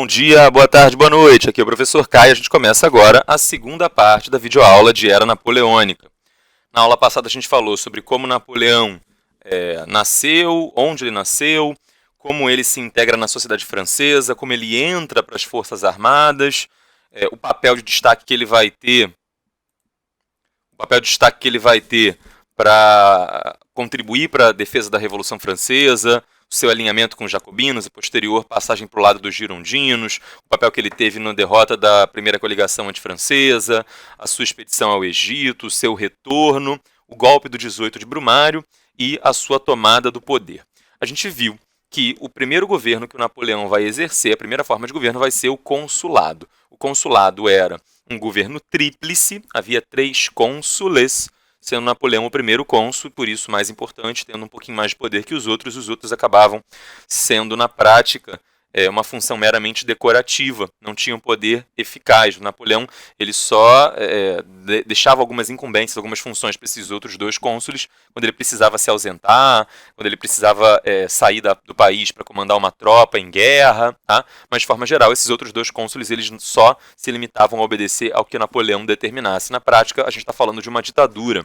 dia, boa tarde, boa noite. Aqui é o professor Caio. A gente começa agora a segunda parte da videoaula de Era Napoleônica. Na aula passada a gente falou sobre como Napoleão nasceu, onde ele nasceu, como ele se integra na sociedade francesa, como ele entra para as Forças Armadas, o papel de destaque que ele vai ter, para contribuir para a defesa da Revolução Francesa, o seu alinhamento com os jacobinos e posterior passagem para o lado dos girondinos, o papel que ele teve na derrota da primeira coligação antifrancesa, a sua expedição ao Egito, o seu retorno, o golpe do 18 de Brumário e a sua tomada do poder. A gente viu que o primeiro governo que o Napoleão vai exercer, a primeira forma de governo vai ser o consulado. O consulado era um governo tríplice, havia 3 cônsules, sendo Napoleão o primeiro cônsul, por isso mais importante, tendo um pouquinho mais de poder que os outros acabavam sendo, na prática, uma função meramente decorativa, não tinham poder eficaz. O Napoleão ele só deixava algumas incumbências, algumas funções para esses outros 2 cônsules, quando ele precisava se ausentar, quando ele precisava sair do país para comandar uma tropa em guerra, tá? Mas de forma geral, esses outros 2 cônsules eles só se limitavam a obedecer ao que Napoleão determinasse. Na prática, a gente está falando de uma ditadura.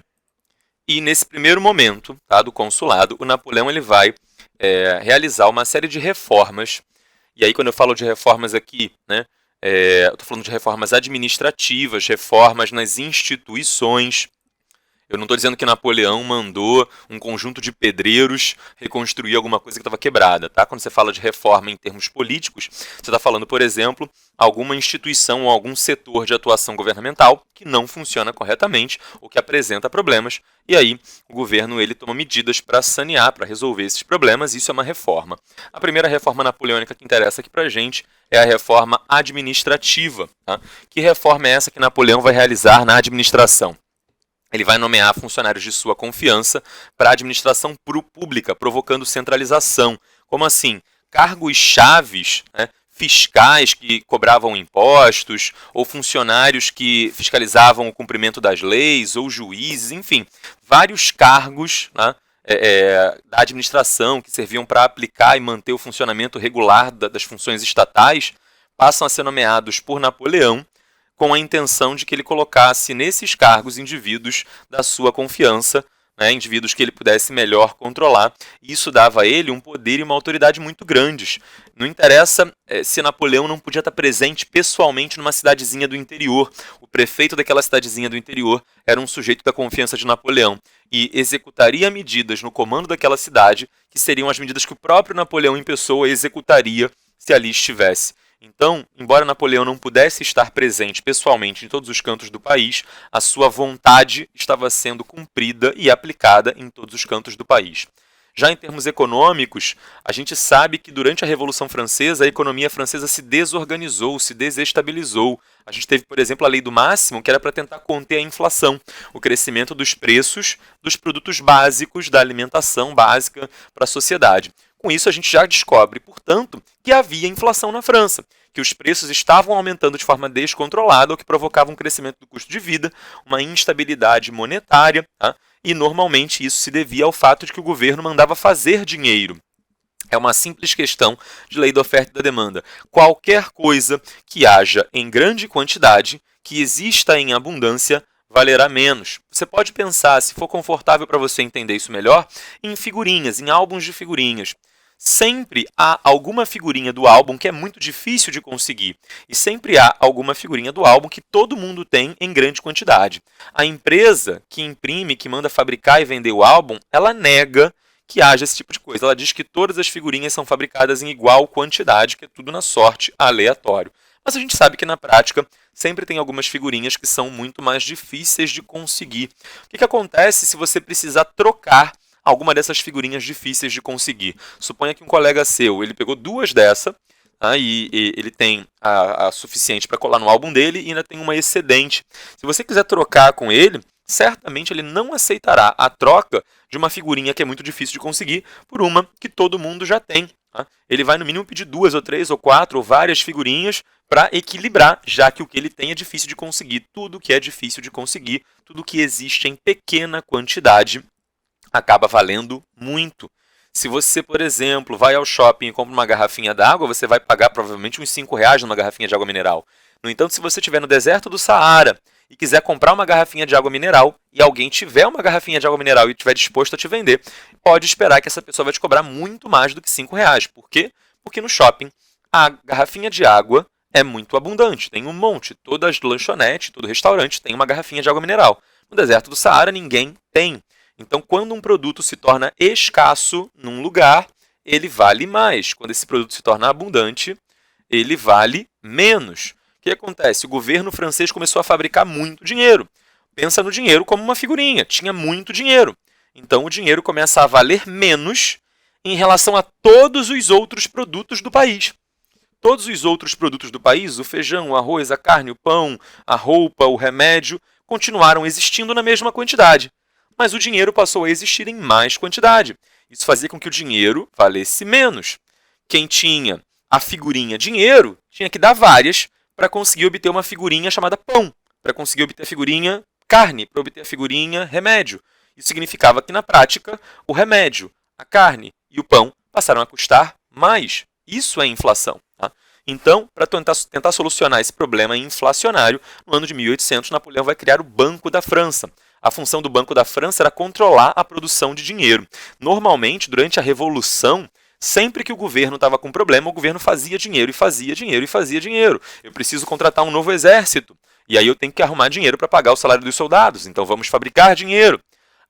E nesse primeiro momento, tá, do consulado, o Napoleão ele vai realizar uma série de reformas. E aí, quando eu falo de reformas aqui, né, eu estou falando de reformas administrativas, reformas nas instituições. Eu não estou dizendo que Napoleão mandou um conjunto de pedreiros reconstruir alguma coisa que estava quebrada, tá? Quando você fala de reforma em termos políticos, você está falando, por exemplo, alguma instituição ou algum setor de atuação governamental que não funciona corretamente ou que apresenta problemas. E aí, o governo ele toma medidas para sanear, para resolver esses problemas. Isso é uma reforma. A primeira reforma napoleônica que interessa aqui para a gente é a reforma administrativa. Tá? Que reforma é essa que Napoleão vai realizar na administração? Ele vai nomear funcionários de sua confiança para a administração pública, provocando centralização. Como assim? Cargos chaves, né, fiscais que cobravam impostos, ou funcionários que fiscalizavam o cumprimento das leis, ou juízes, enfim, vários cargos, né, da administração que serviam para aplicar e manter o funcionamento regular das funções estatais, passam a ser nomeados por Napoleão, com a intenção de que ele colocasse nesses cargos indivíduos da sua confiança, né, indivíduos que ele pudesse melhor controlar. E isso dava a ele um poder e uma autoridade muito grandes. Não interessa se Napoleão não podia estar presente pessoalmente numa cidadezinha do interior. O prefeito daquela cidadezinha do interior era um sujeito da confiança de Napoleão e executaria medidas no comando daquela cidade que seriam as medidas que o próprio Napoleão em pessoa executaria se ali estivesse. Então, embora Napoleão não pudesse estar presente pessoalmente em todos os cantos do país, a sua vontade estava sendo cumprida e aplicada em todos os cantos do país. Já em termos econômicos, a gente sabe que durante a Revolução Francesa, a economia francesa se desorganizou, se desestabilizou. A gente teve, por exemplo, a lei do máximo, que era para tentar conter a inflação, o crescimento dos preços dos produtos básicos da alimentação básica para a sociedade. Com isso, a gente já descobre, portanto, que havia inflação na França, que os preços estavam aumentando de forma descontrolada, o que provocava um crescimento do custo de vida, uma instabilidade monetária, tá? E normalmente isso se devia ao fato de que o governo mandava fazer dinheiro. É uma simples questão de lei da oferta e da demanda. Qualquer coisa que haja em grande quantidade, que exista em abundância, valerá menos. Você pode pensar, se for confortável para você entender isso melhor, em figurinhas, em álbuns de figurinhas. Sempre há alguma figurinha do álbum que é muito difícil de conseguir. E sempre há alguma figurinha do álbum que todo mundo tem em grande quantidade. A empresa que imprime, que manda fabricar e vender o álbum, ela nega que haja esse tipo de coisa. Ela diz que todas as figurinhas são fabricadas em igual quantidade, que é tudo na sorte, aleatório. Mas a gente sabe que na prática sempre tem algumas figurinhas que são muito mais difíceis de conseguir. O que acontece se você precisar trocar alguma dessas figurinhas difíceis de conseguir? Suponha que um colega seu, ele pegou 2 dessa, tá, e ele tem a suficiente para colar no álbum dele e ainda tem uma excedente. Se você quiser trocar com ele, certamente ele não aceitará a troca de uma figurinha que é muito difícil de conseguir por uma que todo mundo já tem. Tá? Ele vai no mínimo pedir 2 ou 3 ou 4 ou várias figurinhas para equilibrar, já que o que ele tem é difícil de conseguir. Tudo que é difícil de conseguir, tudo que existe em pequena quantidade, acaba valendo muito. Se você, por exemplo, vai ao shopping e compra uma garrafinha d'água, você vai pagar provavelmente uns R$ 5 numa garrafinha de água mineral. No entanto, se você estiver no deserto do Saara e quiser comprar uma garrafinha de água mineral e alguém tiver uma garrafinha de água mineral e estiver disposto a te vender, pode esperar que essa pessoa vai te cobrar muito mais do que R$ 5. Por quê? Porque no shopping a garrafinha de água é muito abundante, tem um monte. Toda lanchonete, todo restaurante tem uma garrafinha de água mineral. No deserto do Saara ninguém tem. Então, quando um produto se torna escasso num lugar, ele vale mais. Quando esse produto se torna abundante, ele vale menos. O que acontece? O governo francês começou a fabricar muito dinheiro. Pensa no dinheiro como uma figurinha. Tinha muito dinheiro. Então, o dinheiro começa a valer menos em relação a todos os outros produtos do país. Todos os outros produtos do país, o feijão, o arroz, a carne, o pão, a roupa, o remédio, continuaram existindo na mesma quantidade. Mas o dinheiro passou a existir em mais quantidade. Isso fazia com que o dinheiro valesse menos. Quem tinha a figurinha dinheiro tinha que dar várias para conseguir obter uma figurinha chamada pão, para conseguir obter a figurinha carne, para obter a figurinha remédio. Isso significava que, na prática, o remédio, a carne e o pão passaram a custar mais. Isso é inflação. Tá? Então, para tentar solucionar esse problema inflacionário, no ano de 1800, Napoleão vai criar o Banco da França. A função do Banco da França era controlar a produção de dinheiro. Normalmente, durante a Revolução, sempre que o governo estava com problema, o governo fazia dinheiro e fazia dinheiro e fazia dinheiro. Eu preciso contratar um novo exército. E aí eu tenho que arrumar dinheiro para pagar o salário dos soldados. Então vamos fabricar dinheiro.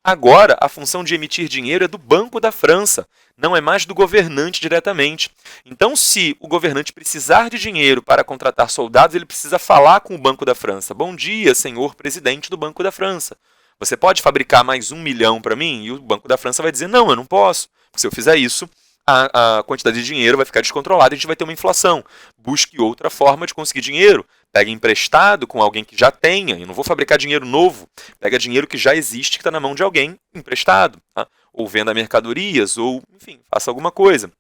Agora, a função de emitir dinheiro é do Banco da França, não é mais do governante diretamente. Então, se o governante precisar de dinheiro para contratar soldados, ele precisa falar com o Banco da França. Bom dia, senhor presidente do Banco da França. Você pode fabricar mais 1 milhão para mim? E o Banco da França vai dizer, não, eu não posso. Se eu fizer isso, a quantidade de dinheiro vai ficar descontrolada e a gente vai ter uma inflação. Busque outra forma de conseguir dinheiro. Pega emprestado com alguém que já tenha. Eu não vou fabricar dinheiro novo. Pega dinheiro que já existe, que está na mão de alguém emprestado. Tá? Ou venda mercadorias, ou, enfim, faça alguma coisa.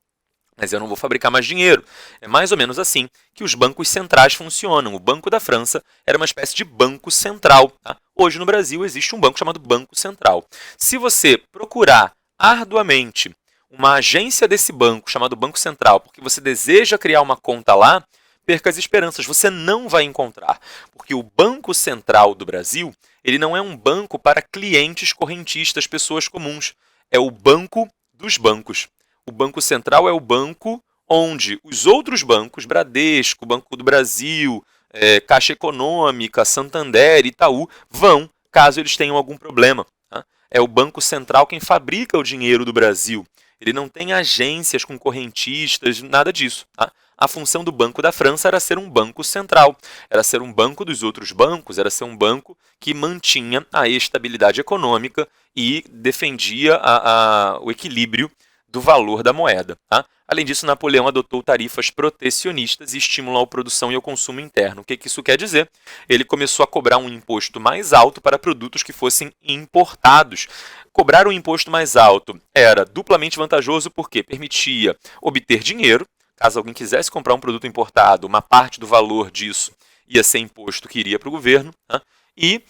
Mas eu não vou fabricar mais dinheiro. É mais ou menos assim que os bancos centrais funcionam. O Banco da França era uma espécie de banco central. Tá? Hoje no Brasil existe um banco chamado Banco Central. Se você procurar arduamente uma agência desse banco, chamado Banco Central, porque você deseja criar uma conta lá, perca as esperanças, você não vai encontrar. Porque o Banco Central do Brasil, ele não é um banco para clientes correntistas, pessoas comuns. É o banco dos bancos. O Banco Central é o banco onde os outros bancos, Bradesco, Banco do Brasil, Caixa Econômica, Santander, Itaú, vão, caso eles tenham algum problema. Tá? É o Banco Central quem fabrica o dinheiro do Brasil. Ele não tem agências com correntistas, nada disso. Tá? A função do Banco da França era ser um banco central, era ser um banco dos outros bancos, era ser um banco que mantinha a estabilidade econômica e defendia o equilíbrio do valor da moeda. Tá? Além disso, Napoleão adotou tarifas protecionistas e estimulou a produção e o consumo interno. O que isso quer dizer? Ele começou a cobrar um imposto mais alto para produtos que fossem importados. Cobrar um imposto mais alto era duplamente vantajoso porque permitia obter dinheiro. Caso alguém quisesse comprar um produto importado, uma parte do valor disso ia ser imposto que iria para o governo. Tá? E,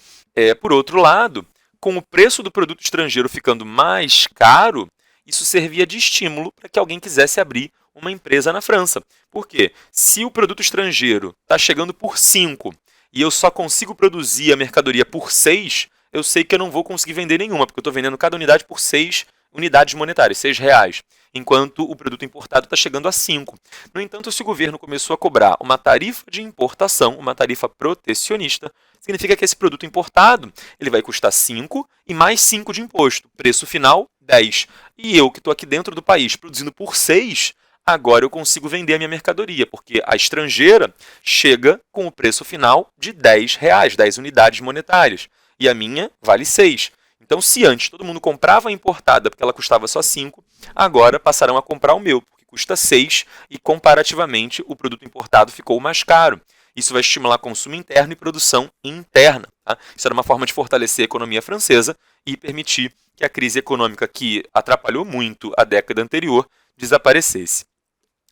por outro lado, com o preço do produto estrangeiro ficando mais caro, isso servia de estímulo para que alguém quisesse abrir uma empresa na França. Por quê? Se o produto estrangeiro está chegando por 5 e eu só consigo produzir a mercadoria por 6, eu sei que eu não vou conseguir vender nenhuma, porque eu estou vendendo cada unidade por 6 unidades monetárias, R$ 6, enquanto o produto importado está chegando a 5. No entanto, se o governo começou a cobrar uma tarifa de importação, uma tarifa protecionista, significa que esse produto importado ele vai custar 5 e mais 5 de imposto. Preço final, 10. E eu que estou aqui dentro do país produzindo por 6, agora eu consigo vender a minha mercadoria, porque a estrangeira chega com o preço final de R$ 10, 10 unidades monetárias. E a minha vale 6. Então, se antes todo mundo comprava a importada porque ela custava só 5, agora passarão a comprar o meu, porque custa 6 e, comparativamente, o produto importado ficou mais caro. Isso vai estimular consumo interno e produção interna. Tá? Isso era uma forma de fortalecer a economia francesa e permitir que a crise econômica que atrapalhou muito a década anterior desaparecesse.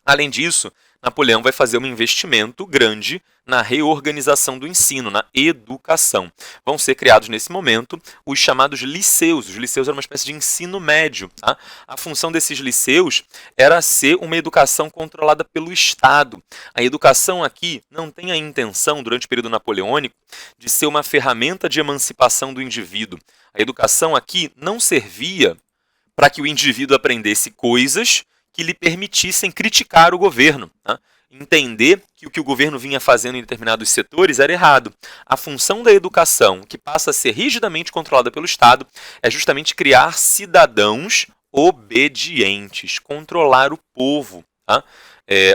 Além disso, Napoleão vai fazer um investimento grande na reorganização do ensino, na educação. Vão ser criados nesse momento os chamados liceus. Os liceus eram uma espécie de ensino médio. Tá? A função desses liceus era ser uma educação controlada pelo Estado. A educação aqui não tem a intenção, durante o período napoleônico, de ser uma ferramenta de emancipação do indivíduo. A educação aqui não servia para que o indivíduo aprendesse coisas que lhe permitissem criticar o governo, tá? Entender que o que o governo vinha fazendo em determinados setores era errado. A função da educação, que passa a ser rigidamente controlada pelo Estado, é justamente criar cidadãos obedientes, controlar o povo. Tá?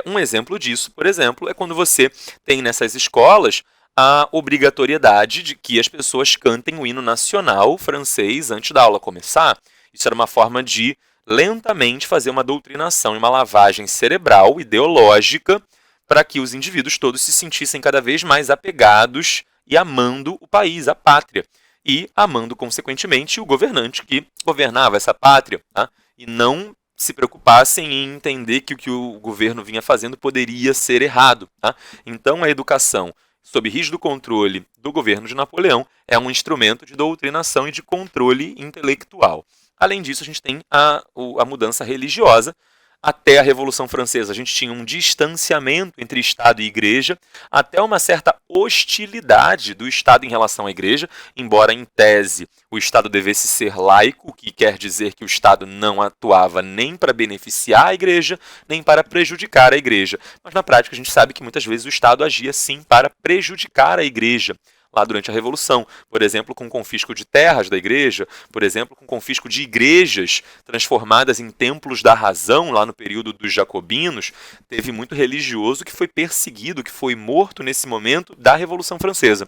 Um exemplo disso, por exemplo, é quando você tem nessas escolas a obrigatoriedade de que as pessoas cantem o hino nacional francês antes da aula começar. Isso era uma forma de lentamente fazer uma doutrinação e uma lavagem cerebral, ideológica, para que os indivíduos todos se sentissem cada vez mais apegados e amando o país, a pátria. E amando, consequentemente, o governante que governava essa pátria. Tá? E não se preocupassem em entender que o que o governo vinha fazendo poderia ser errado. Tá? Então, a educação, sob rígido controle do governo de Napoleão, é um instrumento de doutrinação e de controle intelectual. Além disso, a gente tem a mudança religiosa. Até a Revolução Francesa, a gente tinha um distanciamento entre Estado e Igreja, até uma certa hostilidade do Estado em relação à Igreja, embora, em tese, o Estado devesse ser laico, o que quer dizer que o Estado não atuava nem para beneficiar a Igreja, nem para prejudicar a Igreja. Mas, na prática, a gente sabe que muitas vezes o Estado agia, sim, para prejudicar a Igreja. Lá durante a Revolução, por exemplo, com o confisco de terras da igreja, por exemplo, com o confisco de igrejas transformadas em templos da razão, lá no período dos jacobinos, teve muito religioso que foi perseguido, que foi morto nesse momento da Revolução Francesa.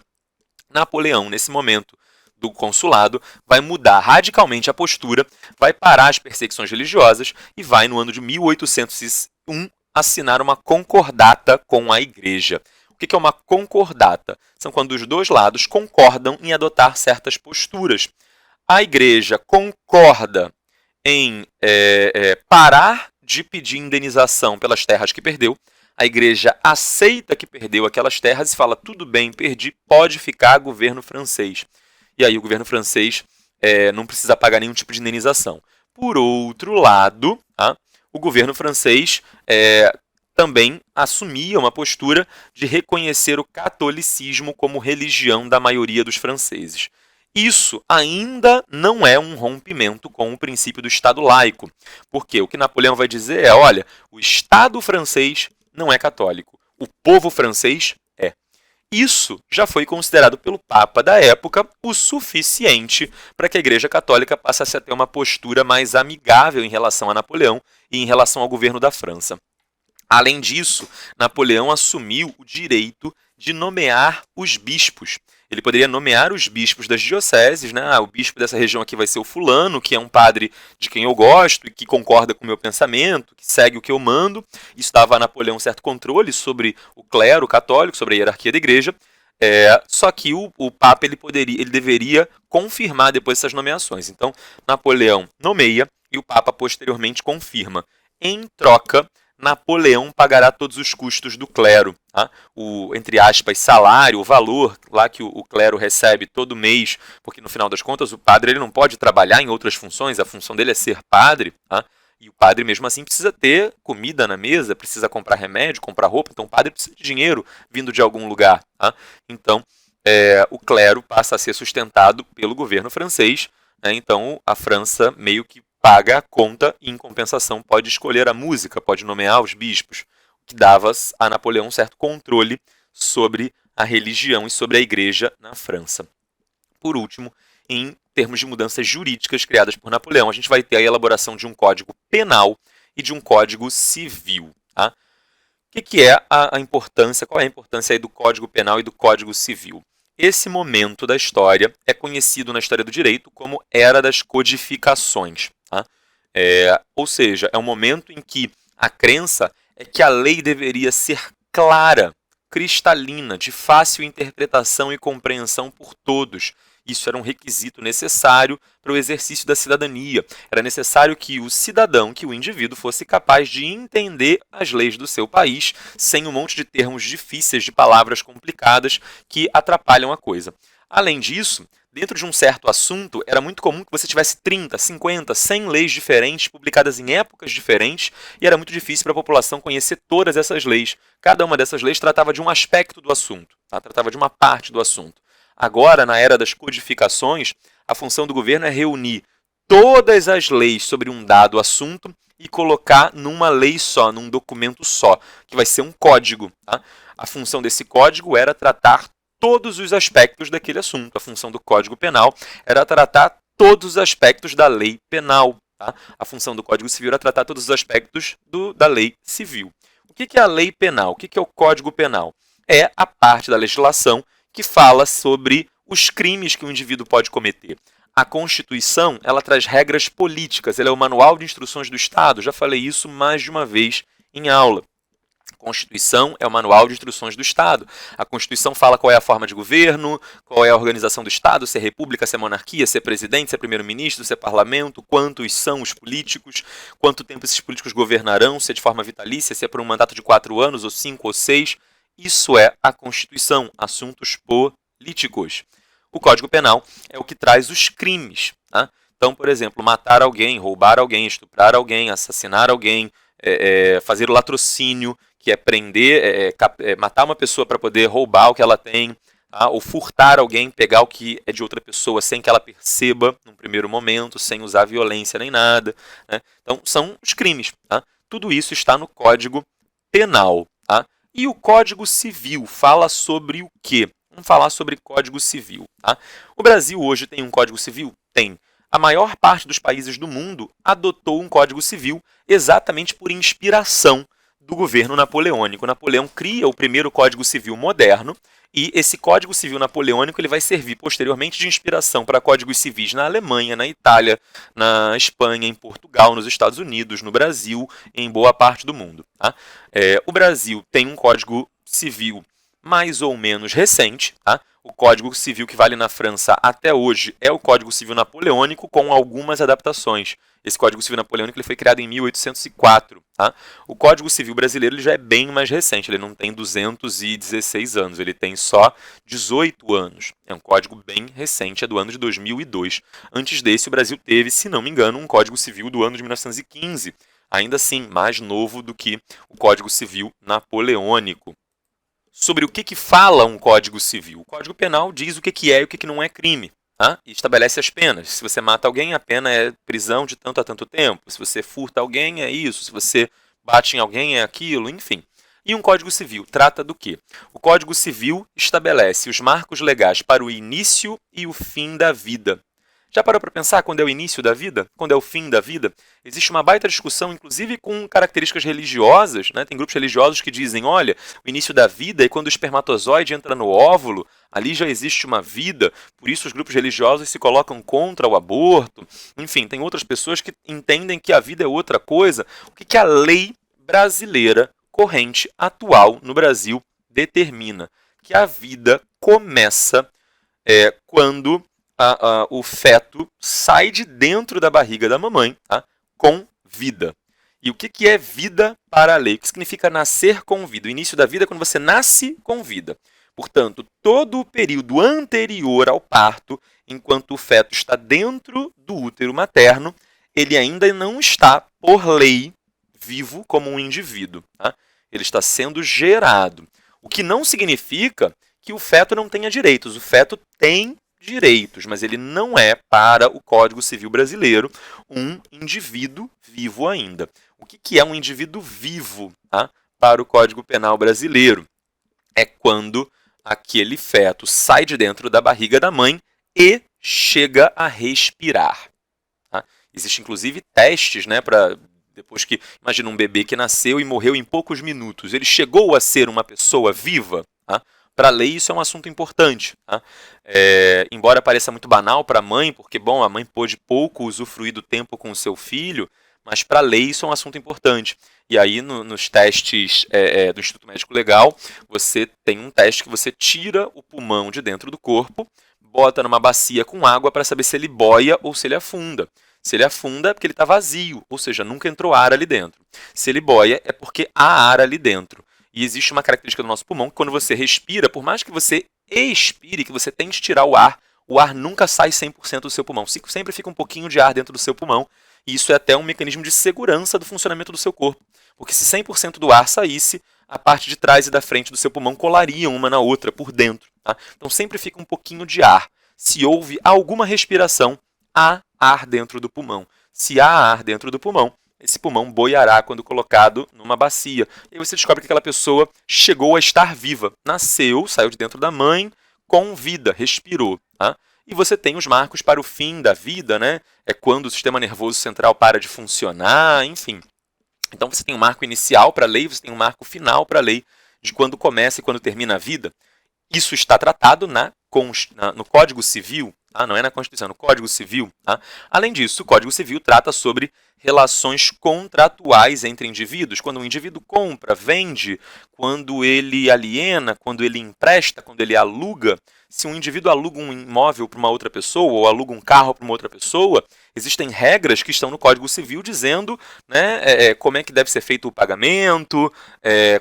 Napoleão, nesse momento do consulado, vai mudar radicalmente a postura, vai parar as perseguições religiosas e vai, no ano de 1801, assinar uma concordata com a igreja. O que é uma concordata? São quando os dois lados concordam em adotar certas posturas. A igreja concorda em parar de pedir indenização pelas terras que perdeu. A igreja aceita que perdeu aquelas terras e fala, tudo bem, perdi, pode ficar governo francês. E aí o governo francês não precisa pagar nenhum tipo de indenização. Por outro lado, tá, o governo francês também assumia uma postura de reconhecer o catolicismo como religião da maioria dos franceses. Isso ainda não é um rompimento com o princípio do Estado laico, porque o que Napoleão vai dizer é, olha, o Estado francês não é católico, o povo francês é. Isso já foi considerado pelo Papa da época o suficiente para que a Igreja Católica passasse a ter uma postura mais amigável em relação a Napoleão e em relação ao governo da França. Além disso, Napoleão assumiu o direito de nomear os bispos. Ele poderia nomear os bispos das dioceses, né? O bispo dessa região aqui vai ser o fulano, que é um padre de quem eu gosto e que concorda com o meu pensamento, que segue o que eu mando. Isso dava a Napoleão um certo controle sobre o clero católico, sobre a hierarquia da igreja. Só que o Papa ele deveria confirmar depois essas nomeações. Então, Napoleão nomeia e o Papa posteriormente confirma. Em troca, Napoleão pagará todos os custos do clero. Tá? O, entre aspas, salário, o valor lá que o clero recebe todo mês, porque no final das contas o padre ele não pode trabalhar em outras funções, a função dele é ser padre, tá? E o padre mesmo assim precisa ter comida na mesa, precisa comprar remédio, comprar roupa, então o padre precisa de dinheiro vindo de algum lugar. Tá? Então o clero passa a ser sustentado pelo governo francês, né? Então a França meio que paga a conta e, em compensação, pode escolher a música, pode nomear os bispos, o que dava a Napoleão um certo controle sobre a religião e sobre a igreja na França. Por último, em termos de mudanças jurídicas criadas por Napoleão, a gente vai ter a elaboração de um código penal e de um código civil. Tá? O que é a importância, qual é a importância aí do código penal e do código civil? Esse momento da história é conhecido na história do direito como Era das Codificações. Tá? Ou seja, é um momento em que a crença é que a lei deveria ser clara, cristalina, de fácil interpretação e compreensão por todos. Isso era um requisito necessário para o exercício da cidadania. Era necessário que o cidadão, que o indivíduo, fosse capaz de entender as leis do seu país sem um monte de termos difíceis, de palavras complicadas que atrapalham a coisa. Além disso, dentro de um certo assunto, era muito comum que você tivesse 30, 50, 100 leis diferentes, publicadas em épocas diferentes, e era muito difícil para a população conhecer todas essas leis. Cada uma dessas leis tratava de um aspecto do assunto, tá? Tratava de uma parte do assunto. Agora, na era das codificações, a função do governo é reunir todas as leis sobre um dado assunto e colocar numa lei só, num documento só, que vai ser um código. Tá? A função desse código era tratar todos os aspectos daquele assunto. A função do Código Penal era tratar todos os aspectos da lei penal. Tá? A função do Código Civil era tratar todos os aspectos da lei civil. O que é a lei penal? O que é o Código Penal? É a parte da legislação que fala sobre os crimes que o indivíduo pode cometer. A Constituição, ela traz regras políticas, ela é o manual de instruções do Estado, já falei isso mais de uma vez em aula. A Constituição é o manual de instruções do Estado. A Constituição fala qual é a forma de governo, qual é a organização do Estado, se é república, se é monarquia, se é presidente, se é primeiro-ministro, se é parlamento, quantos são os políticos, quanto tempo esses políticos governarão, se é de forma vitalícia, se é por um mandato de 4 anos, ou 5 ou 6. Isso é a Constituição, assuntos políticos. O Código Penal é o que traz os crimes. Tá? Então, por exemplo, matar alguém, roubar alguém, estuprar alguém, assassinar alguém, fazer o latrocínio, que é prender, matar uma pessoa para poder roubar o que ela tem, tá? Ou furtar alguém, pegar o que é de outra pessoa sem que ela perceba num primeiro momento, sem usar violência nem nada. Né? Então, são os crimes. Tá? Tudo isso está no Código Penal. Tá? E o Código Civil fala sobre o quê? Vamos falar sobre Código Civil. Tá? O Brasil hoje tem um Código Civil? Tem. A maior parte dos países do mundo adotou um Código Civil exatamente por inspiração do governo napoleônico. Napoleão cria o primeiro Código Civil moderno e esse Código Civil napoleônico ele vai servir posteriormente de inspiração para códigos civis na Alemanha, na Itália, na Espanha, em Portugal, nos Estados Unidos, no Brasil e em boa parte do mundo. Tá? O Brasil tem um Código Civil mais ou menos recente. Tá? O Código Civil que vale na França até hoje é o Código Civil napoleônico com algumas adaptações. Esse Código Civil napoleônico ele foi criado em 1804. Tá? O Código Civil brasileiro ele já é bem mais recente, ele não tem 216 anos, ele tem só 18 anos. É um código bem recente, é do ano de 2002. Antes desse, o Brasil teve, se não me engano, um Código Civil do ano de 1915. Ainda assim, mais novo do que o Código Civil napoleônico. Sobre o que fala um Código Civil. O Código Penal diz o que é e o que não é crime. Tá? E estabelece as penas. Se você mata alguém, a pena é prisão de tanto a tanto tempo. Se você furta alguém, é isso. Se você bate em alguém, é aquilo. Enfim. E um Código Civil trata do quê? O Código Civil estabelece os marcos legais para o início e o fim da vida. Já parou para pensar quando é o início da vida? Quando é o fim da vida? Existe uma baita discussão, inclusive com características religiosas. Né? Tem grupos religiosos que dizem, olha, o início da vida é quando o espermatozoide entra no óvulo, ali já existe uma vida, por isso os grupos religiosos se colocam contra o aborto. Enfim, tem outras pessoas que entendem que a vida é outra coisa. O que a lei brasileira corrente atual no Brasil determina? Que a vida começa quando o feto sai de dentro da barriga da mamãe, tá? Com vida. E o que é vida para a lei? O que significa nascer com vida? O início da vida é quando você nasce com vida. Portanto, todo o período anterior ao parto, enquanto o feto está dentro do útero materno, ele ainda não está, por lei, vivo como um indivíduo. Tá? Ele está sendo gerado. O que não significa que o feto não tenha direitos. O feto tem direitos, mas ele não é, para o Código Civil brasileiro, um indivíduo vivo ainda. O que é um indivíduo vivo, tá? Para o Código Penal brasileiro? É quando aquele feto sai de dentro da barriga da mãe e chega a respirar. Tá? Existem, inclusive, testes, né, para depois que, imagina um bebê que nasceu e morreu em poucos minutos, ele chegou a ser uma pessoa viva? Tá? Para a lei isso é um assunto importante. Tá? Embora pareça muito banal para a mãe, porque bom, a mãe pôde pouco usufruir do tempo com o seu filho, mas para a lei isso é um assunto importante. E aí nos testes do Instituto Médico Legal, você tem um teste que você tira o pulmão de dentro do corpo, bota numa bacia com água para saber se ele boia ou se ele afunda. Se ele afunda é porque ele está vazio, ou seja, nunca entrou ar ali dentro. Se ele boia é porque há ar ali dentro. E existe uma característica do nosso pulmão que quando você respira, por mais que você expire, que você tente tirar o ar nunca sai 100% do seu pulmão. Sempre fica um pouquinho de ar dentro do seu pulmão. E isso é até um mecanismo de segurança do funcionamento do seu corpo. Porque se 100% do ar saísse, a parte de trás e da frente do seu pulmão colariam uma na outra por dentro. Tá? Então sempre fica um pouquinho de ar. Se houve alguma respiração, há ar dentro do pulmão. Se há ar dentro do pulmão, esse pulmão boiará quando colocado numa bacia. E aí você descobre que aquela pessoa chegou a estar viva. Nasceu, saiu de dentro da mãe, com vida, respirou. Tá? E você tem os marcos para o fim da vida, né? É quando o sistema nervoso central para de funcionar, enfim. Então você tem um marco inicial para a lei, você tem um marco final para a lei de quando começa e quando termina a vida. Isso está tratado no Código Civil, tá? Não é na Constituição, é no Código Civil. Tá? Além disso, o Código Civil trata sobre relações contratuais entre indivíduos. Quando um indivíduo compra, vende, quando ele aliena, quando ele empresta, quando ele aluga. Se um indivíduo aluga um imóvel para uma outra pessoa ou aluga um carro para uma outra pessoa, existem regras que estão no Código Civil dizendo, né, como é que deve ser feito o pagamento,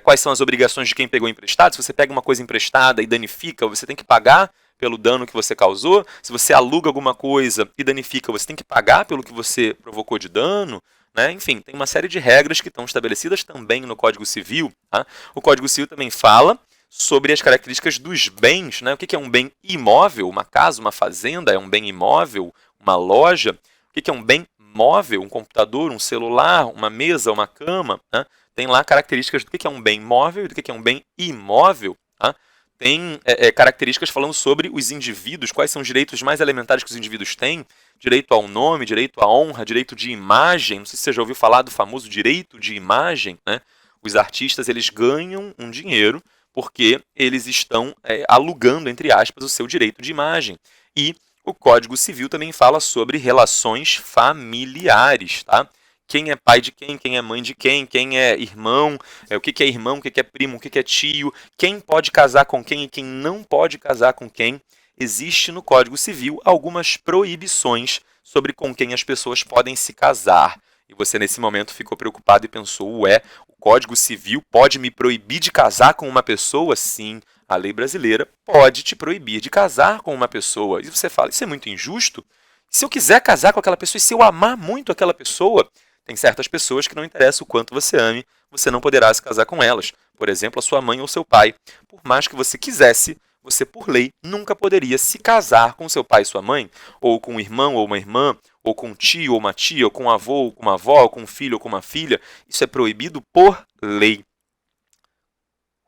quais são as obrigações de quem pegou emprestado. Se você pega uma coisa emprestada e danifica, você tem que pagar pelo dano que você causou. Se você aluga alguma coisa e danifica, você tem que pagar pelo que você provocou de dano. Né? Enfim, tem uma série de regras que estão estabelecidas também no Código Civil. Tá? O Código Civil também fala sobre as características dos bens. Né? O que é um bem imóvel? Uma casa, uma fazenda é um bem imóvel? Uma loja? O que é um bem móvel? Um computador, um celular, uma mesa, uma cama? Né? Tem lá características do que é um bem móvel e do que é um bem imóvel. Tá? Tem características falando sobre os indivíduos, quais são os direitos mais elementares que os indivíduos têm, direito ao nome, direito à honra, direito de imagem. Não sei se você já ouviu falar do famoso direito de imagem. Né? Os artistas eles ganham um dinheiro porque eles estão alugando, entre aspas, o seu direito de imagem. E o Código Civil também fala sobre relações familiares, tá? Quem é pai de quem é mãe de quem é irmão, o que é irmão, o que é primo, o que é tio, quem pode casar com quem e quem não pode casar com quem. Existe no Código Civil algumas proibições sobre com quem as pessoas podem se casar. E você nesse momento ficou preocupado e pensou, o Código Civil pode me proibir de casar com uma pessoa? Sim, a lei brasileira pode te proibir de casar com uma pessoa. E você fala, isso é muito injusto? Se eu quiser casar com aquela pessoa e se eu amar muito aquela pessoa, tem certas pessoas que não interessa o quanto você ame, você não poderá se casar com elas. Por exemplo, a sua mãe ou seu pai. Por mais que você quisesse, você, por lei, nunca poderia se casar com seu pai e sua mãe, ou com um irmão ou uma irmã, ou com um tio ou uma tia, ou com um avô ou com uma avó, ou com um filho ou com uma filha. Isso é proibido por lei.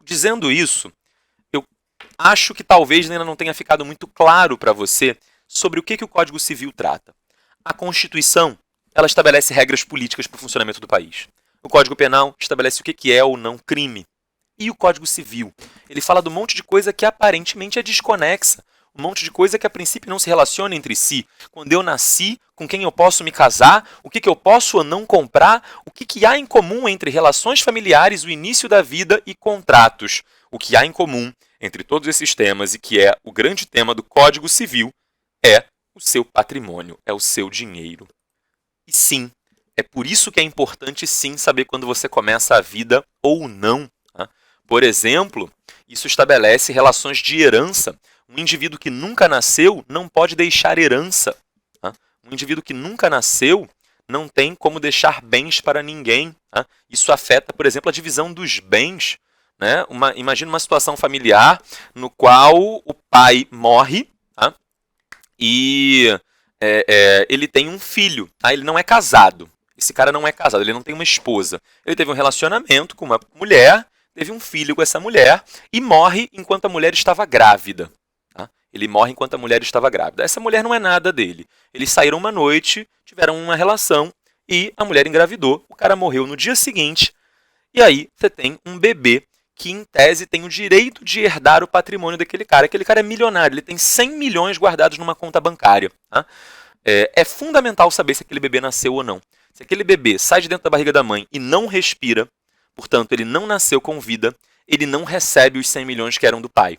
Dizendo isso, eu acho que talvez ainda não tenha ficado muito claro para você sobre o que o Código Civil trata. A Constituição, ela estabelece regras políticas para o funcionamento do país. O Código Penal estabelece o que é ou não crime. E o Código Civil? Ele fala de um monte de coisa que aparentemente é desconexa. Um monte de coisa que a princípio não se relaciona entre si. Quando eu nasci, com quem eu posso me casar, o que eu posso ou não comprar, o que há em comum entre relações familiares, o início da vida e contratos. O que há em comum entre todos esses temas e que é o grande tema do Código Civil é o seu patrimônio, é o seu dinheiro. E sim, é por isso que é importante sim saber quando você começa a vida ou não. Tá? Por exemplo, isso estabelece relações de herança. Um indivíduo que nunca nasceu não pode deixar herança. Tá? Um indivíduo que nunca nasceu não tem como deixar bens para ninguém. Tá? Isso afeta, por exemplo, a divisão dos bens. Né? Imagina uma situação familiar no qual o pai morre, tá? E ele tem um filho. Tá? Ele não é casado. Esse cara não é casado, ele não tem uma esposa. Ele teve um relacionamento com uma mulher, teve um filho com essa mulher e morre enquanto a mulher estava grávida. Tá? Ele morre enquanto a mulher estava grávida. Essa mulher não é nada dele. Eles saíram uma noite, tiveram uma relação e a mulher engravidou. O cara morreu no dia seguinte. E aí você tem um bebê que, em tese, tem o direito de herdar o patrimônio daquele cara. Aquele cara é milionário, ele tem 100 milhões guardados numa conta bancária. Tá? É fundamental saber se aquele bebê nasceu ou não. Se aquele bebê sai de dentro da barriga da mãe e não respira, portanto, ele não nasceu com vida, ele não recebe os 100 milhões que eram do pai.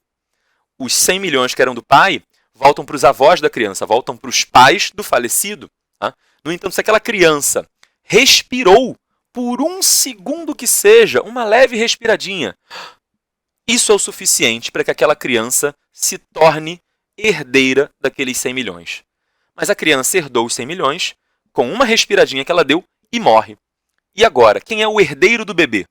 Os 100 milhões que eram do pai voltam para os avós da criança, voltam para os pais do falecido. Tá? No entanto, se aquela criança respirou por um segundo que seja, uma leve respiradinha, isso é o suficiente para que aquela criança se torne herdeira daqueles 100 milhões. Mas a criança herdou os 100 milhões com uma respiradinha que ela deu e morre. E agora, quem é o herdeiro do bebê?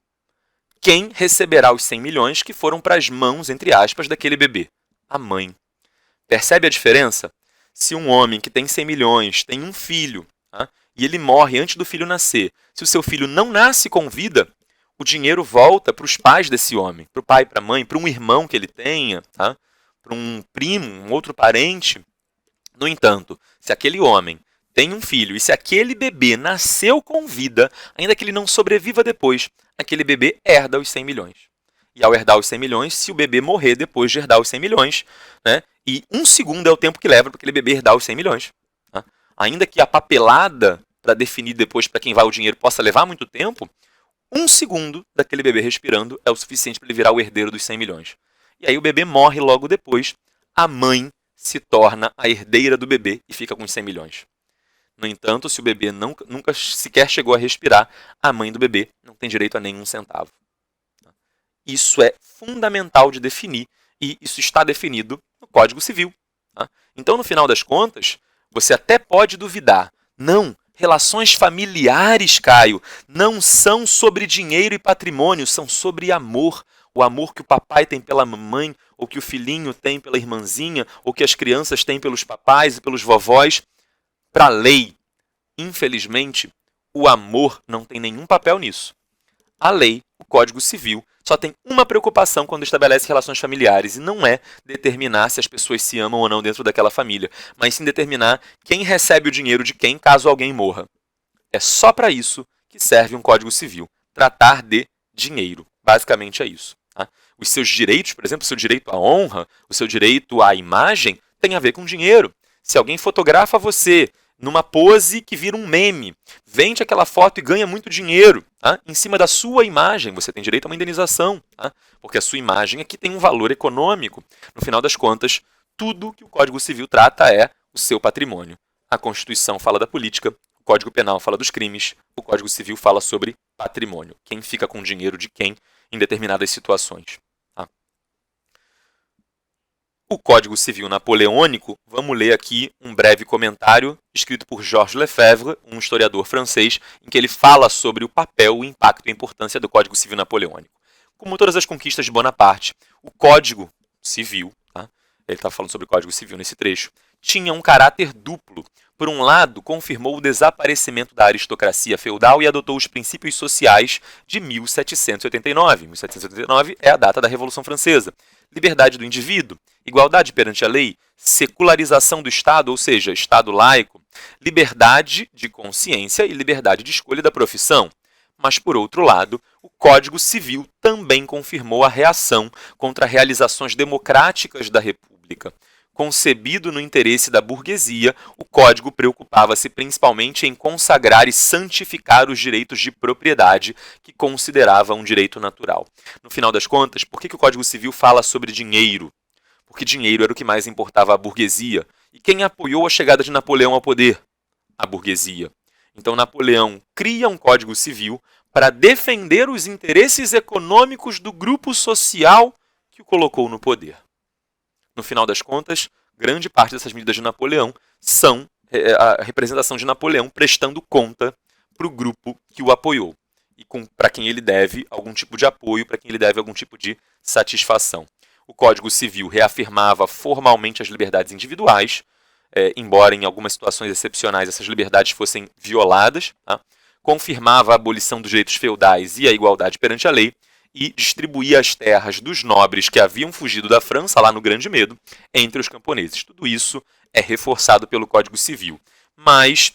Quem receberá os 100 milhões que foram para as mãos, entre aspas, daquele bebê? A mãe. Percebe a diferença? Se um homem que tem 100 milhões tem um filho, tá? E ele morre antes do filho nascer, se o seu filho não nasce com vida, o dinheiro volta para os pais desse homem, para o pai, para a mãe, para um irmão que ele tenha, tá? Para um primo, um outro parente. No entanto, se aquele homem tem um filho e se aquele bebê nasceu com vida, ainda que ele não sobreviva depois, aquele bebê herda os 100 milhões. E ao herdar os 100 milhões, se o bebê morrer depois de herdar os 100 milhões, né, e um segundo é o tempo que leva para aquele bebê herdar os 100 milhões. Tá? Ainda que a papelada para definir depois para quem vai o dinheiro possa levar muito tempo, um segundo daquele bebê respirando é o suficiente para ele virar o herdeiro dos 100 milhões. E aí o bebê morre logo depois, a mãe se torna a herdeira do bebê e fica com os 100 milhões. No entanto, se o bebê nunca sequer chegou a respirar, a mãe do bebê não tem direito a nenhum centavo. Isso é fundamental de definir e isso está definido no Código Civil. Então, no final das contas, você até pode duvidar. Não, relações familiares, Caio, não são sobre dinheiro e patrimônio, são sobre amor. O amor que o papai tem pela mamãe, ou que o filhinho tem pela irmãzinha, ou que as crianças têm pelos papais e pelos vovós. Para a lei, infelizmente, o amor não tem nenhum papel nisso. A lei, o Código Civil, só tem uma preocupação quando estabelece relações familiares, e não é determinar se as pessoas se amam ou não dentro daquela família, mas sim determinar quem recebe o dinheiro de quem caso alguém morra. É só para isso que serve um Código Civil, tratar de dinheiro. Basicamente é isso. Tá? Os seus direitos, por exemplo, o seu direito à honra, o seu direito à imagem, tem a ver com dinheiro. Se alguém fotografa você numa pose que vira um meme, vende aquela foto e ganha muito dinheiro, tá? Em cima da sua imagem, você tem direito a uma indenização, tá? Porque a sua imagem aqui tem um valor econômico. No final das contas, tudo que o Código Civil trata é o seu patrimônio. A Constituição fala da política, o Código Penal fala dos crimes, o Código Civil fala sobre patrimônio. Quem fica com o dinheiro de quem em determinadas situações. O Código Civil Napoleônico, vamos ler aqui um breve comentário escrito por Georges Lefebvre, um historiador francês, em que ele fala sobre o papel, o impacto e a importância do Código Civil Napoleônico. Como todas as conquistas de Bonaparte, o Código Civil, tá? Ele está falando sobre o Código Civil nesse trecho, tinha um caráter duplo. Por um lado, confirmou o desaparecimento da aristocracia feudal e adotou os princípios sociais de 1789. 1789 é a data da Revolução Francesa. Liberdade do indivíduo, igualdade perante a lei, secularização do Estado, ou seja, Estado laico, liberdade de consciência e liberdade de escolha da profissão. Mas, por outro lado, o Código Civil também confirmou a reação contra realizações democráticas da República. Concebido no interesse da burguesia, o Código preocupava-se principalmente em consagrar e santificar os direitos de propriedade, que considerava um direito natural. No final das contas, por que o Código Civil fala sobre dinheiro? Porque dinheiro era o que mais importava à burguesia. E quem apoiou a chegada de Napoleão ao poder? A burguesia. Então Napoleão cria um Código Civil para defender os interesses econômicos do grupo social que o colocou no poder. No final das contas, grande parte dessas medidas de Napoleão são a representação de Napoleão prestando conta para o grupo que o apoiou e para quem ele deve algum tipo de apoio, para quem ele deve algum tipo de satisfação. O Código Civil reafirmava formalmente as liberdades individuais, embora em algumas situações excepcionais essas liberdades fossem violadas, tá? Confirmava a abolição dos direitos feudais e a igualdade perante a lei, e distribuía as terras dos nobres que haviam fugido da França, lá no Grande Medo, entre os camponeses. Tudo isso é reforçado pelo Código Civil. Mas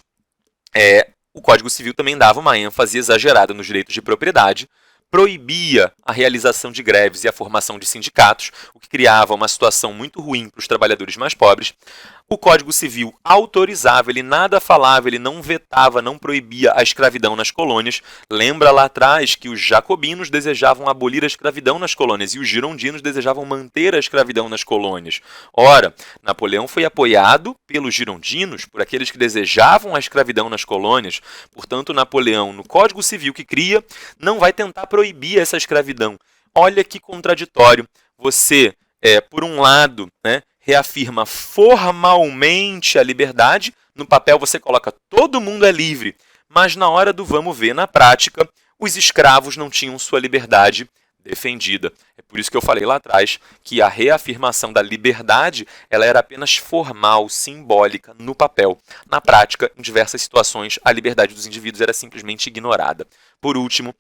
o Código Civil também dava uma ênfase exagerada nos direitos de propriedade, proibia a realização de greves e a formação de sindicatos, o que criava uma situação muito ruim para os trabalhadores mais pobres. O Código Civil autorizava, ele nada falava, ele não vetava, não proibia a escravidão nas colônias. Lembra lá atrás que os jacobinos desejavam abolir a escravidão nas colônias e os girondinos desejavam manter a escravidão nas colônias. Ora, Napoleão foi apoiado pelos girondinos, por aqueles que desejavam a escravidão nas colônias. Portanto, Napoleão, no Código Civil que cria, não vai tentar proibir essa escravidão. Olha que contraditório. Você, por um lado, né, reafirma formalmente a liberdade, no papel você coloca todo mundo é livre, mas na hora do vamos ver, na prática, os escravos não tinham sua liberdade defendida. É por isso que eu falei lá atrás que a reafirmação da liberdade ela era apenas formal, simbólica, no papel. Na prática, em diversas situações, a liberdade dos indivíduos era simplesmente ignorada. Por último,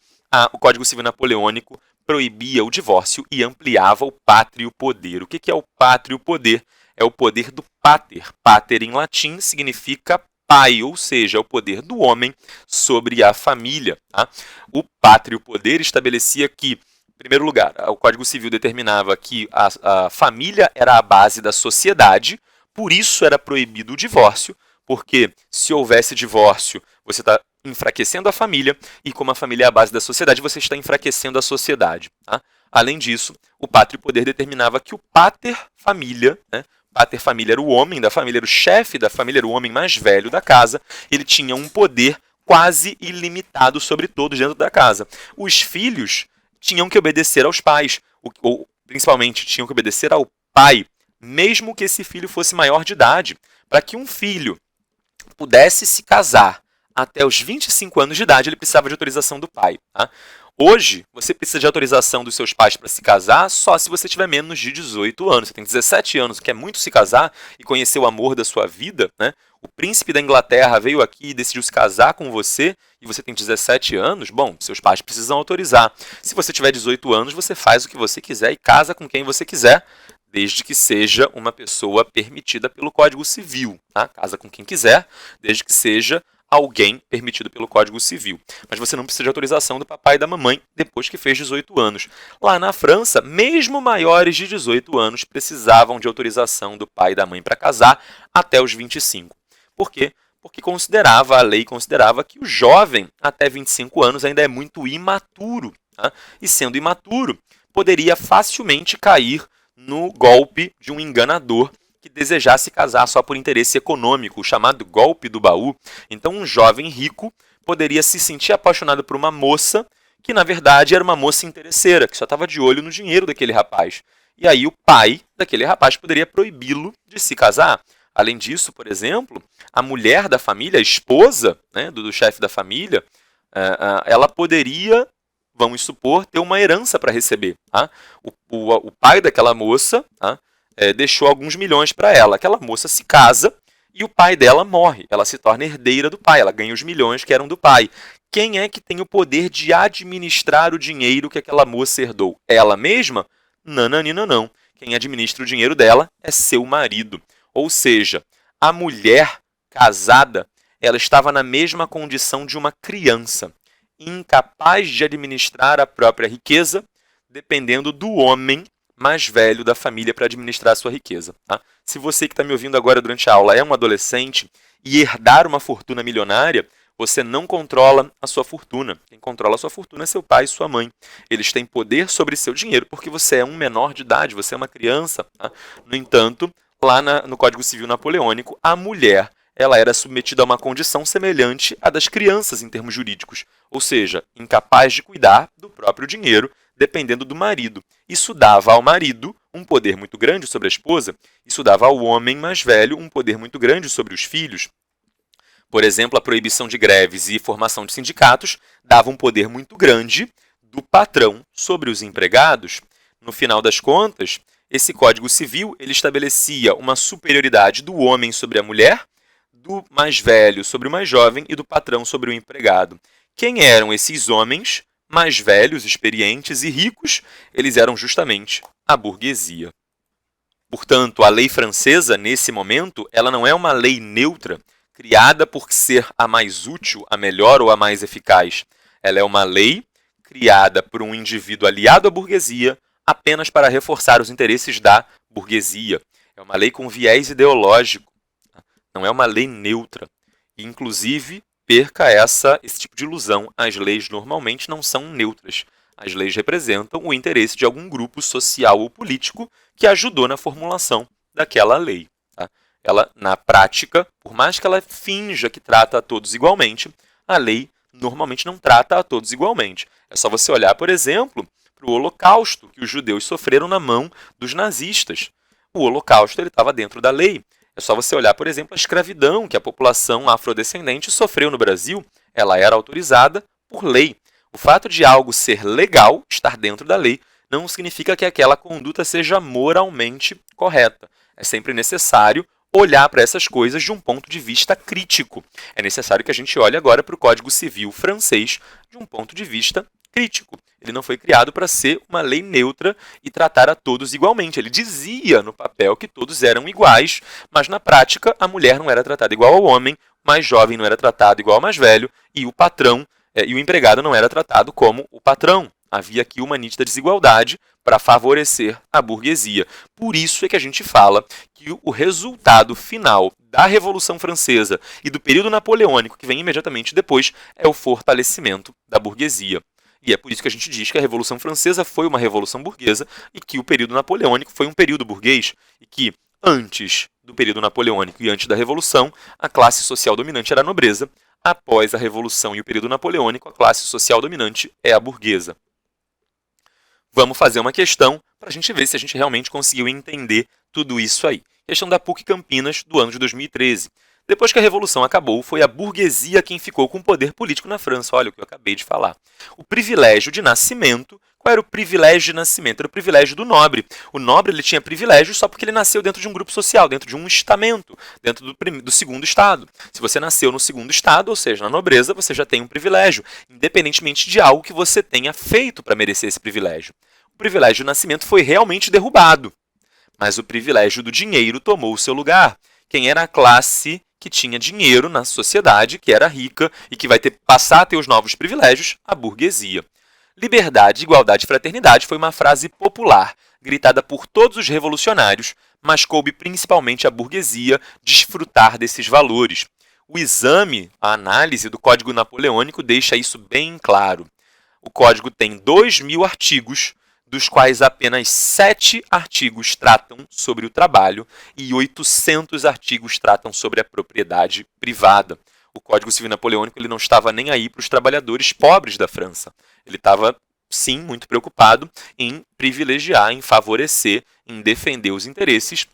o Código Civil Napoleônico proibia o divórcio e ampliava o pátrio poder. O que é o pátrio poder? É o poder do pater. Pater, em latim, significa pai, ou seja, é o poder do homem sobre a família. Tá? O pátrio poder estabelecia que, em primeiro lugar, o Código Civil determinava que a família era a base da sociedade, por isso era proibido o divórcio, porque se houvesse divórcio, você está enfraquecendo a família, e como a família é a base da sociedade, você está enfraquecendo a sociedade. Tá? Além disso, o pátrio poder determinava que o pater família, né? Pater família era o homem da família, era o chefe da família, era o homem mais velho da casa, ele tinha um poder quase ilimitado sobre todos dentro da casa. Os filhos tinham que obedecer aos pais, ou principalmente tinham que obedecer ao pai, mesmo que esse filho fosse maior de idade. Para que um filho pudesse se casar até os 25 anos de idade, ele precisava de autorização do pai. Tá? Hoje, você precisa de autorização dos seus pais para se casar só se você tiver menos de 18 anos. Você tem 17 anos, quer muito se casar e conhecer o amor da sua vida, né? O príncipe da Inglaterra veio aqui e decidiu se casar com você e você tem 17 anos, bom, seus pais precisam autorizar. Se você tiver 18 anos, você faz o que você quiser e casa com quem você quiser, desde que seja uma pessoa permitida pelo Código Civil. Tá? Casa com quem quiser, desde que seja alguém permitido pelo Código Civil. Mas você não precisa de autorização do papai e da mamãe depois que fez 18 anos. Lá na França, mesmo maiores de 18 anos precisavam de autorização do pai e da mãe para casar até os 25. Por quê? Porque a lei considerava que o jovem até 25 anos ainda é muito imaturo. Tá? E sendo imaturo, poderia facilmente cair no golpe de um enganador que desejasse casar só por interesse econômico, o chamado golpe do baú. Então, um jovem rico poderia se sentir apaixonado por uma moça que, na verdade, era uma moça interesseira, que só estava de olho no dinheiro daquele rapaz. E aí o pai daquele rapaz poderia proibi-lo de se casar. Além disso, por exemplo, a mulher da família, a esposa, né, do chefe da família, ela poderia, vamos supor, ter uma herança para receber. Tá? O pai daquela moça, tá, deixou alguns milhões para ela. Aquela moça se casa e o pai dela morre. Ela se torna herdeira do pai, ela ganha os milhões que eram do pai. Quem é que tem o poder de administrar o dinheiro que aquela moça herdou? Ela mesma? Não. Quem administra o dinheiro dela é seu marido. Ou seja, a mulher casada, ela estava na mesma condição de uma criança, incapaz de administrar a própria riqueza, dependendo do homem mais velho da família para administrar a sua riqueza. Tá? Se você que está me ouvindo agora durante a aula é um adolescente e herdar uma fortuna milionária, você não controla a sua fortuna. Quem controla a sua fortuna é seu pai e sua mãe. Eles têm poder sobre seu dinheiro porque você é um menor de idade, você é uma criança. Tá? No entanto, lá no Código Civil Napoleônico, a mulher ela era submetida a uma condição semelhante à das crianças em termos jurídicos, ou seja, incapaz de cuidar do próprio dinheiro, dependendo do marido. Isso dava ao marido um poder muito grande sobre a esposa, isso dava ao homem mais velho um poder muito grande sobre os filhos. Por exemplo, a proibição de greves e formação de sindicatos dava um poder muito grande do patrão sobre os empregados. No final das contas, esse Código Civil ele estabelecia uma superioridade do homem sobre a mulher, do mais velho sobre o mais jovem e do patrão sobre o empregado. Quem eram esses homens mais velhos, experientes e ricos? Eles eram justamente a burguesia. Portanto, a lei francesa, nesse momento, ela não é uma lei neutra, criada por ser a mais útil, a melhor ou a mais eficaz. Ela é uma lei criada por um indivíduo aliado à burguesia apenas para reforçar os interesses da burguesia. É uma lei com viés ideológico. não é uma lei neutra. E, inclusive, perca esse tipo de ilusão. As leis normalmente não são neutras. As leis representam o interesse de algum grupo social ou político que ajudou na formulação daquela lei. Tá? Ela, na prática, por mais que ela finja que trata a todos igualmente, a lei normalmente não trata a todos igualmente. É só você olhar, por exemplo, para o Holocausto que os judeus sofreram na mão dos nazistas. O Holocausto estava dentro da lei. É só você olhar, por exemplo, a escravidão que a população afrodescendente sofreu no Brasil. Ela era autorizada por lei. O fato de algo ser legal, estar dentro da lei, não significa que aquela conduta seja moralmente correta. É sempre necessário olhar para essas coisas de um ponto de vista crítico. É necessário que a gente olhe agora para o Código Civil francês de um ponto de vista crítico. Ele não foi criado para ser uma lei neutra e tratar a todos igualmente. Ele dizia no papel que todos eram iguais, mas na prática a mulher não era tratada igual ao homem, o mais jovem não era tratado igual ao mais velho e o patrão e o empregado não era tratado como o patrão. Havia aqui uma nítida desigualdade para favorecer a burguesia. Por isso é que a gente fala que o resultado final da Revolução Francesa e do período napoleônico, que vem imediatamente depois, é o fortalecimento da burguesia. E é por isso que a gente diz que a Revolução Francesa foi uma revolução burguesa e que o período napoleônico foi um período burguês e que antes do período napoleônico e antes da Revolução, a classe social dominante era a nobreza. Após a Revolução e o período napoleônico, a classe social dominante é a burguesa. Vamos fazer uma questão para a gente ver se a gente realmente conseguiu entender tudo isso aí. Questão da PUC Campinas do ano de 2013. Depois que a Revolução acabou, foi a burguesia quem ficou com o poder político na França. Olha o que eu acabei de falar. O privilégio de nascimento. Qual era o privilégio de nascimento? Era o privilégio do nobre. O nobre ele tinha privilégio só porque ele nasceu dentro de um grupo social, dentro de um estamento, dentro do segundo estado. Se você nasceu no segundo estado, ou seja, na nobreza, você já tem um privilégio, independentemente de algo que você tenha feito para merecer esse privilégio. O privilégio do nascimento foi realmente derrubado, mas o privilégio do dinheiro tomou o seu lugar. Quem era a classe que tinha dinheiro na sociedade, que era rica e que vai passar a ter os novos privilégios? A burguesia. Liberdade, igualdade e fraternidade foi uma frase popular, gritada por todos os revolucionários, mas coube principalmente à burguesia desfrutar desses valores. O exame, a análise do Código Napoleônico deixa isso bem claro. O Código tem 2.000 artigos, dos quais apenas 7 artigos tratam sobre o trabalho e 800 artigos tratam sobre a propriedade privada. O Código Civil Napoleônico ele não estava nem aí para os trabalhadores pobres da França. Ele estava, sim, muito preocupado em privilegiar, em favorecer, em defender os interesses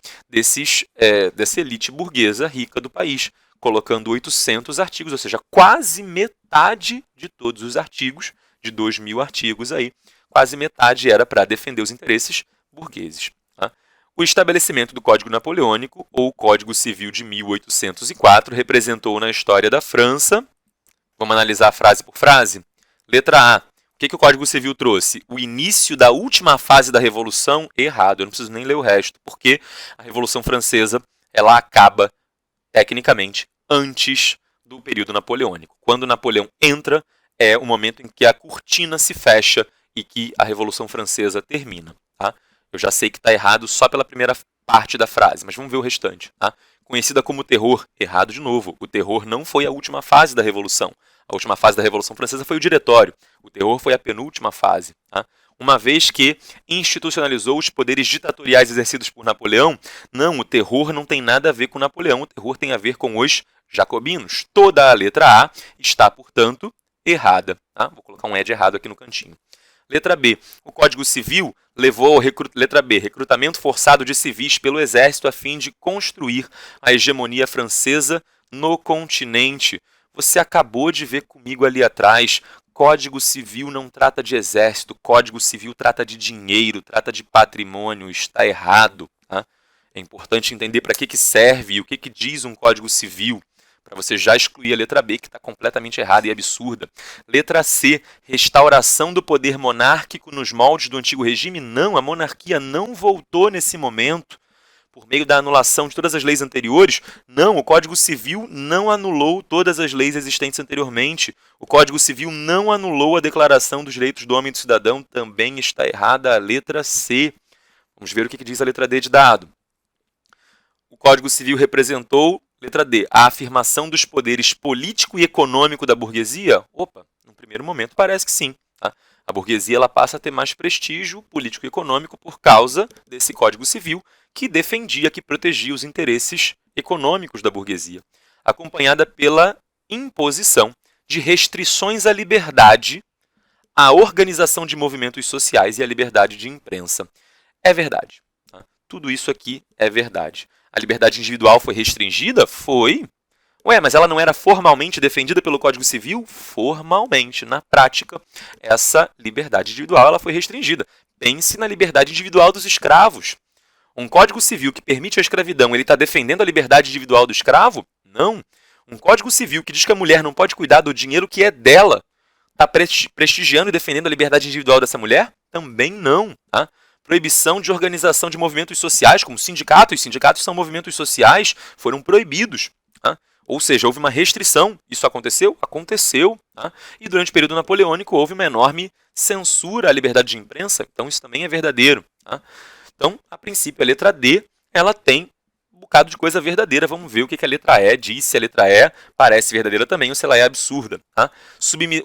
dessa elite burguesa rica do país, colocando 800 artigos, ou seja, quase metade de todos os artigos, de 2.000 artigos aí, quase metade era para defender os interesses burgueses. Tá? O estabelecimento do Código Napoleônico, ou Código Civil de 1804, representou na história da França. Vamos analisar frase por frase? Letra A. O que o Código Civil trouxe? O início da última fase da Revolução? Errado, eu não preciso nem ler o resto, porque a Revolução Francesa ela acaba, tecnicamente, antes do período napoleônico. Quando Napoleão entra, é o momento em que a cortina se fecha e que a Revolução Francesa termina. Tá? Eu já sei que está errado só pela primeira parte da frase, mas vamos ver o restante. Tá? Conhecida como terror, errado de novo. O terror não foi a última fase da Revolução. A última fase da Revolução Francesa foi o diretório. O terror foi a penúltima fase. Tá? Uma vez que institucionalizou os poderes ditatoriais exercidos por Napoleão, não, o terror não tem nada a ver com Napoleão, o terror tem a ver com os jacobinos. Toda a letra A está, portanto, errada. Tá? Vou colocar um E de errado aqui no cantinho. Letra B. O Código Civil levou ao letra B, recrutamento forçado de civis pelo exército a fim de construir a hegemonia francesa no continente. Você acabou de ver comigo ali atrás, Código Civil não trata de exército, Código Civil trata de dinheiro, trata de patrimônio, está errado. Tá? É importante entender para que serve e o que diz um Código Civil, para você já excluir a letra B, que está completamente errada e absurda. Letra C, restauração do poder monárquico nos moldes do antigo regime. Não, a monarquia não voltou nesse momento por meio da anulação de todas as leis anteriores. Não, o Código Civil não anulou todas as leis existentes anteriormente. O Código Civil não anulou a Declaração dos Direitos do Homem e do Cidadão. Também está errada a letra C. Vamos ver o que diz a letra D de dado. O Código Civil representou Letra D, a afirmação dos poderes político e econômico da burguesia? Opa, no primeiro momento parece que sim. Tá? A burguesia ela passa a ter mais prestígio político e econômico por causa desse Código Civil que defendia, que protegia os interesses econômicos da burguesia, acompanhada pela imposição de restrições à liberdade, à organização de movimentos sociais e à liberdade de imprensa. É verdade. Tá? Tudo isso aqui é verdade. A liberdade individual foi restringida? Foi. Ué, mas ela não era formalmente defendida pelo Código Civil? Formalmente. Na prática, essa liberdade individual ela foi restringida. Pense na liberdade individual dos escravos. Um Código Civil que permite a escravidão, ele está defendendo a liberdade individual do escravo? Não. Um Código Civil que diz que a mulher não pode cuidar do dinheiro que é dela, está prestigiando e defendendo a liberdade individual dessa mulher? Também não. Tá? Proibição de organização de movimentos sociais, como sindicatos. Sindicatos são movimentos sociais, foram proibidos. Tá? Ou seja, houve uma restrição. Isso aconteceu? Aconteceu. Tá? E durante o período napoleônico houve uma enorme censura à liberdade de imprensa. Então isso também é verdadeiro. Tá? Então, a princípio, a letra D ela tem um bocado de coisa verdadeira. Vamos ver o que a letra E diz, se a letra E parece verdadeira também ou se ela é absurda. Tá?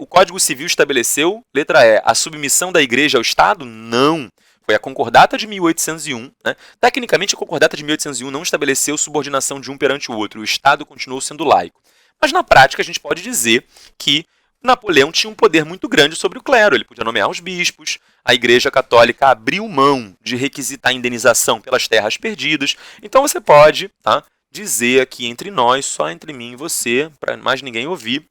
O Código Civil estabeleceu, letra E, a submissão da igreja ao Estado? Não. Foi a Concordata de 1801. Né? Tecnicamente, a Concordata de 1801 não estabeleceu subordinação de um perante o outro. O Estado continuou sendo laico. Mas, na prática, a gente pode dizer que Napoleão tinha um poder muito grande sobre o clero. Ele podia nomear os bispos, a Igreja Católica abriu mão de requisitar indenização pelas terras perdidas. Então, você pode dizer aqui entre nós, só entre mim e você, para mais ninguém ouvir,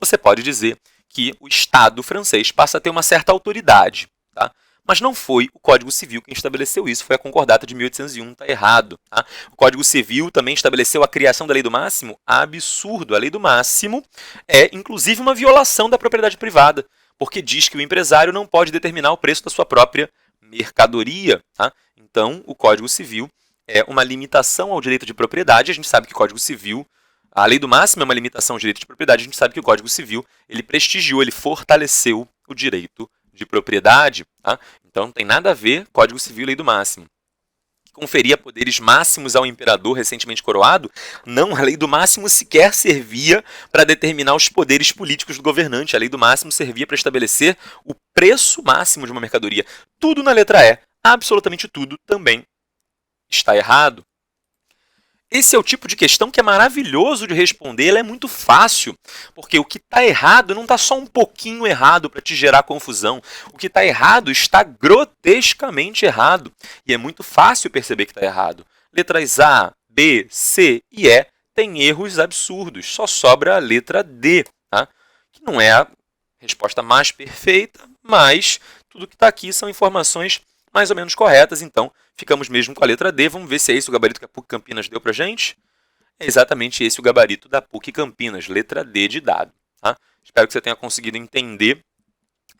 você pode dizer que o Estado francês passa a ter uma certa autoridade. Tá? Mas não foi o Código Civil quem estabeleceu isso, foi a Concordata de 1801, está errado. Tá? O Código Civil também estabeleceu a criação da Lei do Máximo? Absurdo. A Lei do Máximo é, inclusive, uma violação da propriedade privada, porque diz que o empresário não pode determinar o preço da sua própria mercadoria. Tá? Então, o Código Civil é uma limitação ao direito de propriedade. A gente sabe que o Código Civil, a Lei do Máximo é uma limitação ao direito de propriedade. A gente sabe que o Código Civil ele prestigiou, ele fortaleceu o direito de propriedade, tá? Então não tem nada a ver Código Civil e Lei do Máximo. Conferia poderes máximos ao imperador recentemente coroado? Não, a Lei do Máximo sequer servia para determinar os poderes políticos do governante. A Lei do Máximo servia para estabelecer o preço máximo de uma mercadoria. Tudo na letra E, absolutamente tudo também está errado. Esse é o tipo de questão que é maravilhoso de responder, ela é muito fácil, porque o que está errado não está só um pouquinho errado para te gerar confusão. O que está errado está grotescamente errado, e é muito fácil perceber que está errado. Letras A, B, C e E têm erros absurdos, só sobra a letra D, tá? Que não é a resposta mais perfeita, mas tudo que está aqui são informações mais ou menos corretas, então ficamos mesmo com a letra D. Vamos ver se é esse o gabarito que a PUC Campinas deu para a gente. É exatamente esse o gabarito da PUC Campinas, letra D de dado. Tá? Espero que você tenha conseguido entender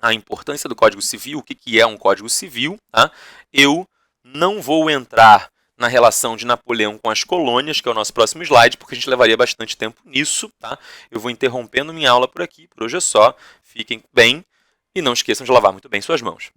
a importância do Código Civil, o que é um Código Civil. Tá? Eu não vou entrar na relação de Napoleão com as colônias, que é o nosso próximo slide, porque a gente levaria bastante tempo nisso. Tá? Eu vou interrompendo minha aula por aqui, por hoje é só. Fiquem bem e não esqueçam de lavar muito bem suas mãos.